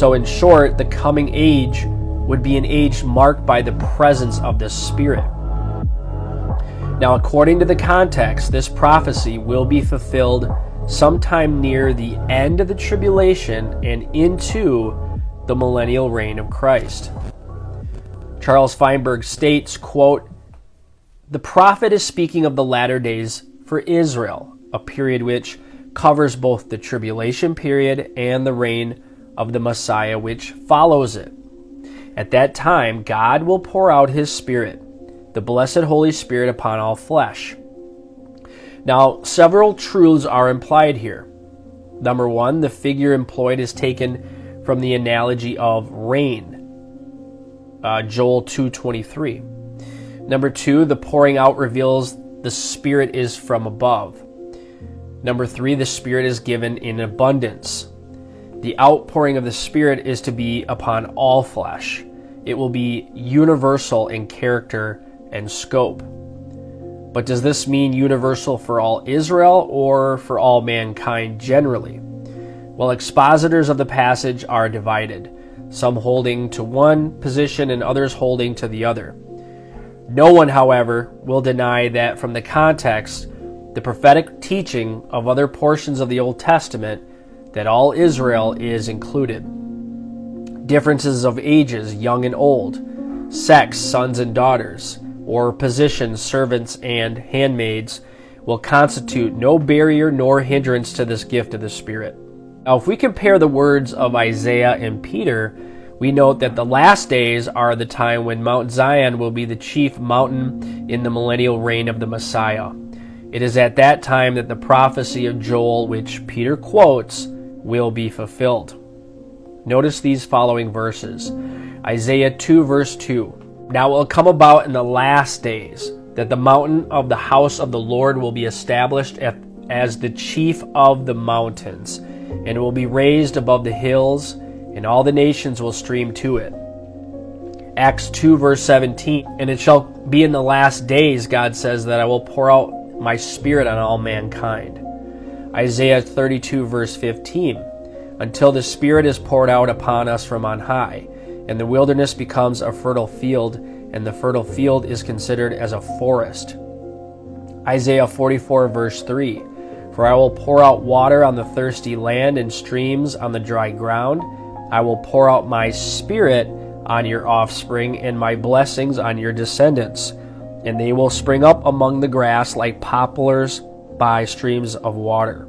So in short, the coming age would be an age marked by the presence of the Spirit. Now, according to the context, this prophecy will be fulfilled sometime near the end of the tribulation and into the millennial reign of Christ. Charles Feinberg states, quote, "The prophet is speaking of the latter days for Israel, a period which covers both the tribulation period and the reign of the Messiah which follows it. At that time, God will pour out his Spirit, the blessed Holy Spirit, upon all flesh." Now, several truths are implied here. Number one, the figure employed is taken from the analogy of rain, Joel 2:23. Number two, the pouring out reveals the Spirit is from above. Number three, the Spirit is given in abundance. The outpouring of the Spirit is to be upon all flesh. It will be universal in character and scope. But does this mean universal for all Israel or for all mankind generally? Well, expositors of the passage are divided, some holding to one position and others holding to the other. No one, however, will deny that from the context, the prophetic teaching of other portions of the Old Testament, that all Israel is included. Differences of ages, young and old, sex, sons and daughters, or positions, servants and handmaids, will constitute no barrier nor hindrance to this gift of the Spirit. Now, if we compare the words of Isaiah and Peter, we note that the last days are the time when Mount Zion will be the chief mountain in the millennial reign of the Messiah. It is at that time that the prophecy of Joel, which Peter quotes, will be fulfilled. Notice these following verses. Isaiah 2 verse 2. "Now it will come about in the last days that the mountain of the house of the Lord will be established as the chief of the mountains, and it will be raised above the hills, and all the nations will stream to it." Acts 2 verse 17. "And it shall be in the last days," God says, "that I will pour out my Spirit on all mankind." Isaiah 32 verse 15. "Until the Spirit is poured out upon us from on high, and the wilderness becomes a fertile field, and the fertile field is considered as a forest." Isaiah 44 verse 3. "For I will pour out water on the thirsty land and streams on the dry ground. I will pour out my Spirit on your offspring and my blessings on your descendants, and they will spring up among the grass like poplars by streams of water."